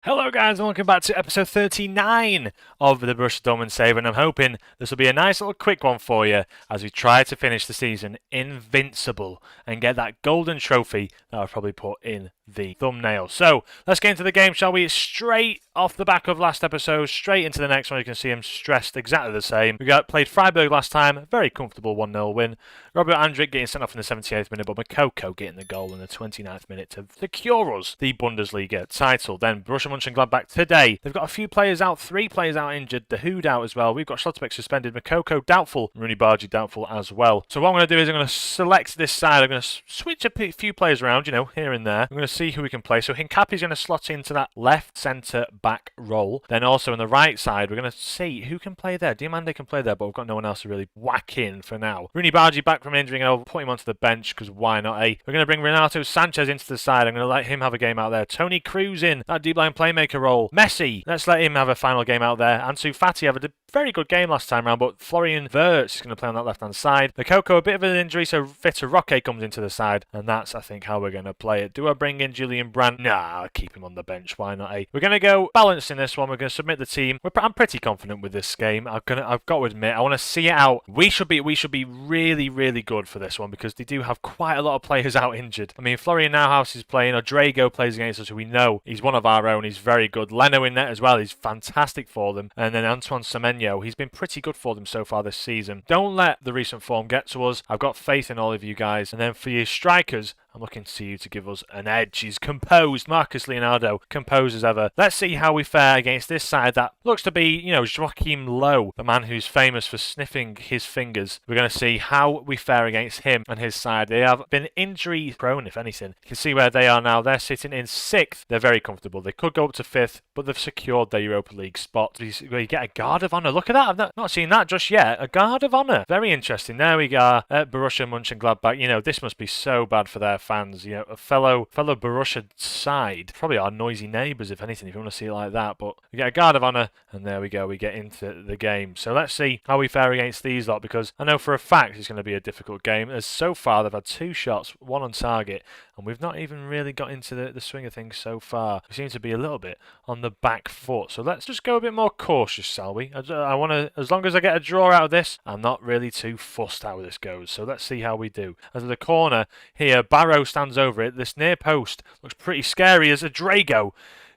Hello guys and welcome back to episode 39 of the Borussia Dortmund Save, and I'm hoping this will be a nice little quick one for you as we try to finish the season invincible and get that golden trophy that I've probably put in the thumbnail. So let's get into the game, shall we? Straight off the back of last episode, straight into the next one. You can see him stressed exactly the same. We played Freiburg last time, very comfortable 1-0 win. Robert Andrick getting sent off in the 78th minute, but Makoko getting the goal in the 29th minute to secure us the Bundesliga title. Then Borussia Mönchengladbach today, they've got a few players out, 3 players out injured, the Hood out as well. We've got Schlotterbeck suspended, Makoko doubtful, Rooney Bargi doubtful as well. So what I'm going to do is I'm going to select this side. I'm going to switch a few players around, here and there. I'm going to see who we can play. So Hincapi's going to slot into that left centre back role. Then also on the right side, we're going to see who can play there. Diamande can play there, but we've got no one else to really whack in for now. Rooney Bargi back from injury, and I'll put him onto the bench because why not, eh? We're going to bring Renato Sanchez into the side. I'm going to let him have a game out there. Tony Cruz in that deep line playmaker role. Messi, let's let him have a final game out there. Ansu Fati have a very good game last time around, but Florian Wirtz is going to play on that left-hand side. Makoko, a bit of an injury, so Vitor Roque comes into the side, and that's, I think, how we're going to play it. Do I bring in Julian Brandt? Nah, I'll keep him on the bench. Why not, eh? We're going to go balanced in this one. We're going to submit the team. I'm pretty confident with this game. I've got to admit, I want to see it out. We should be really, really good for this one because they do have quite a lot of players out injured. I mean, Florian Neuhaus is playing. Odrego plays against us, who we know he's one of our own. He's very good. Leno in net as well. He's fantastic for them. And then Antoine Semenyo, he's been pretty good for them so far this season. Don't let the recent form get to us. I've got faith in all of you guys. And then for your strikers, I'm looking to you to give us an edge. He's composed. Marcus Leonardo, composed as ever. Let's see how we fare against this side that looks to be, Joachim Low, the man who's famous for sniffing his fingers. We're going to see how we fare against him and his side. They have been injury prone, if anything. You can see where they are now. They're sitting in 6th. They're very comfortable. They could go up to 5th, but they've secured their Europa League spot. You get a guard of honour. Look at that. I've not seen that just yet. A guard of honour. Very interesting. There we go. At Borussia Mönchengladbach. This must be so bad for their fans. A fellow Borussia side. Probably our noisy neighbours, if anything, if you want to see it like that. But we get a guard of honour, and there we go. We get into the game. So let's see how we fare against these lot, because I know for a fact it's going to be a difficult game. As so far, they've had 2 shots, 1 on target, and we've not even really got into the swing of things so far. We seem to be a little bit on the back foot. So let's just go a bit more cautious, shall we? I want to, as long as I get a draw out of this, I'm not really too fussed how this goes. So let's see how we do. As the corner here, Barrow stands over it. This near post looks pretty scary as Odrego,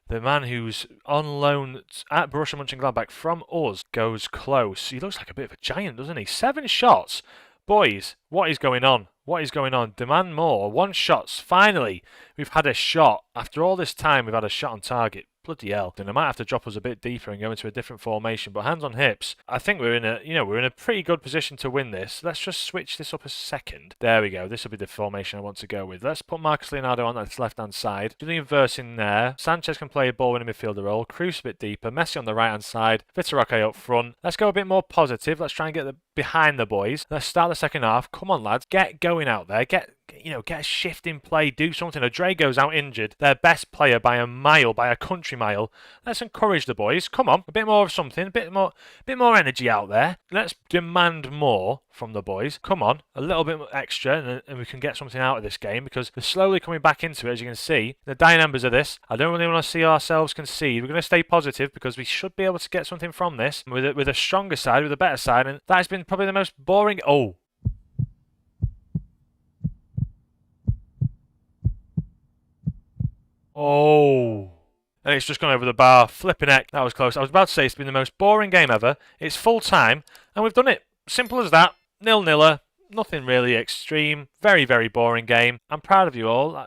the man who's on loan at Borussia Mönchengladbach from us, goes close. He looks like a bit of a giant, doesn't he? 7 shots. Boys, what is going on? What is going on? Demand more. 1 shots. Finally, we've had a shot. After all this time, we've had a shot on target. Bloody hell. Then I might have to drop us a bit deeper and go into a different formation. But hands on hips, I think we're in a pretty good position to win this. Let's just switch this up a second. There we go. This will be the formation I want to go with. Let's put Marcus Leonardo on that left-hand side. Julian Wirtz in there. Sanchez can play a ball in a midfielder role. Cruz a bit deeper. Messi on the right-hand side. Vitor Roque up front. Let's go a bit more positive. Let's try and get behind the boys. Let's start the second half. Come on, lads. Get going out there. Get a shift in play, do something. Odrego's out injured, their best player by a mile, by a country mile. Let's encourage the boys. Come on, a bit more of something, a bit more energy out there. Let's demand more from the boys. Come on, a little bit extra, and we can get something out of this game, because they're slowly coming back into it, as you can see. The dying embers of this. I don't really want to see ourselves concede. We're going to stay positive, because we should be able to get something from this with a stronger side, with a better side, and that has been probably the most boring. Oh. And it's just gone over the bar. Flipping heck. That was close. I was about to say it's been the most boring game ever. It's full time, and we've done it. Simple as that. 0-0. Nothing really extreme. Very, very boring game. I'm proud of you all.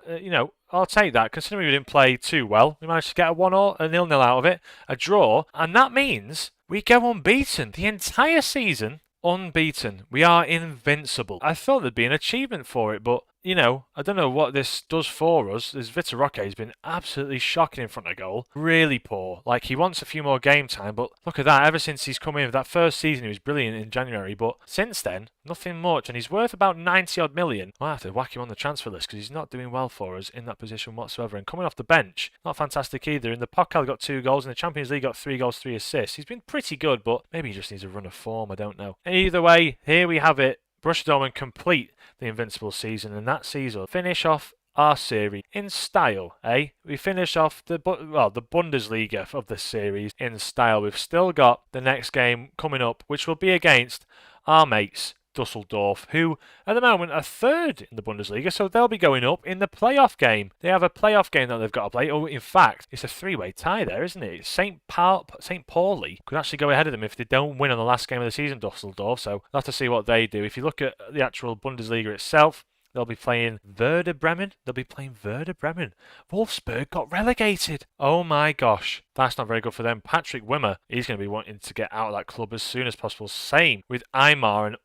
I'll take that. Considering we didn't play too well, we managed to get a 1-0 out of it. A draw. And that means we go unbeaten the entire season. Unbeaten. We are invincible. I thought there'd be an achievement for it, but I don't know what this does for us. This Vitor Roque has been absolutely shocking in front of goal. Really poor. Like, he wants a few more game time, but look at that. Ever since he's come in, that first season, he was brilliant in January, but since then, nothing much. And he's worth about 90-odd million. I'll have to whack him on the transfer list because he's not doing well for us in that position whatsoever. And coming off the bench, not fantastic either. In the Pokal, he got 2 goals. In the Champions League, got 3 goals, 3 assists. He's been pretty good, but maybe he just needs a run of form. I don't know. Either way, here we have it. Borussia Dortmund complete the invincible season, and that season will finish off our series in style, eh? We finish off the Bundesliga of the series in style. We've still got the next game coming up, which will be against our mates Dusseldorf, who at the moment are third in the Bundesliga, so they'll be going up in the playoff game. They have a playoff game that they've got to play. Oh, in fact, it's a three-way tie there, isn't it? St. Pauli could actually go ahead of them if they don't win on the last game of the season, Dusseldorf, so we'll have to see what they do. If you look at the actual Bundesliga itself, they'll be playing Werder Bremen. Wolfsburg got relegated. Oh my gosh. That's not very good for them. Patrick Wimmer, he's going to be wanting to get out of that club as soon as possible. Same with Aymar, and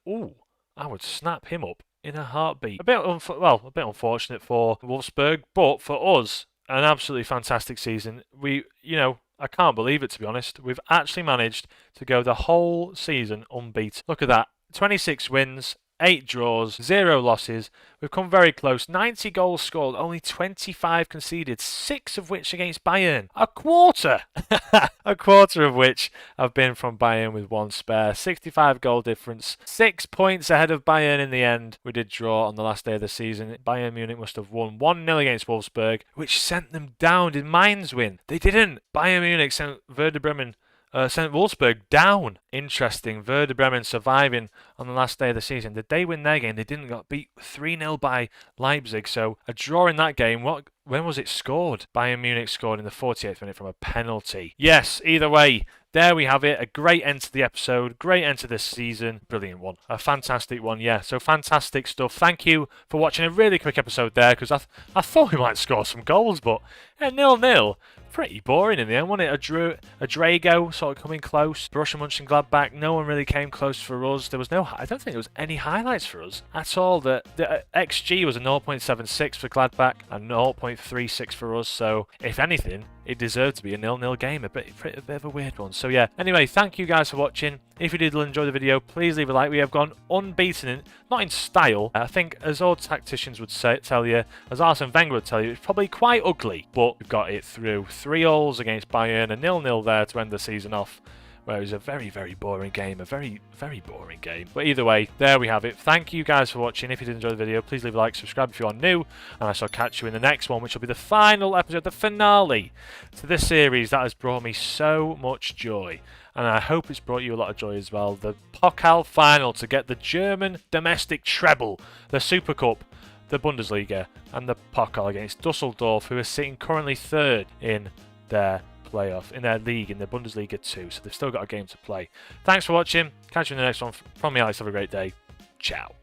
I would snap him up in a heartbeat. A bit unfortunate for Wolfsburg, but for us, an absolutely fantastic season. I can't believe it, to be honest. We've actually managed to go the whole season unbeaten. Look at that. 26 wins, 8 draws, 0 losses. We've come very close. 90 goals scored, only 25 conceded, 6 of which against Bayern. A quarter! A quarter of which have been from Bayern with 1 spare. 65 goal difference. 6 points ahead of Bayern in the end. We did draw on the last day of the season. Bayern Munich must have won 1-0 against Wolfsburg, which sent them down. Did Mainz win? They didn't. Bayern Munich sent Wolfsburg down. Interesting. Werder Bremen surviving on the last day of the season. Did they win their game? They didn't. Got beat 3-0 by Leipzig. So a draw in that game. When was it scored? Bayern Munich scored in the 48th minute from a penalty. Yes, either way. There we have it. A great end to the episode. Great end to this season. Brilliant one. A fantastic one, yeah. So fantastic stuff. Thank you for watching a really quick episode there, because I thought we might score some goals, but 0-0. Pretty boring in the end, wasn't it? A Drago sort of coming close. Borussia Mönchengladbach, no one really came close for us. I don't think there was any highlights for us at all. The XG was a 0.76 for Gladbach and 0.36 for us. So, if anything, it deserved to be a 0-0 game. A bit of a weird one. So, yeah. Anyway, thank you guys for watching. If you did enjoy the video, please leave a like. We have gone unbeaten, not in style. I think, as old tacticians would tell you, as Arsene Wenger would tell you, it's probably quite ugly. But we've got it through. 3-0 against Bayern, a 0-0 there to end the season off, where it was a very, very boring game. A very, very boring game. But either way, there we have it. Thank you guys for watching. If you did enjoy the video, please leave a like, subscribe if you are new, and I shall catch you in the next one, which will be the final episode, the finale to this series that has brought me so much joy. And I hope it's brought you a lot of joy as well. The Pokal final to get the German domestic treble, the Super Cup, the Bundesliga, and the Pokal against Dusseldorf, who are sitting currently third in their playoff, in their league, in the Bundesliga 2. So they've still got a game to play. Thanks for watching. Catch you in the next one. From me, Alex. Have a great day. Ciao.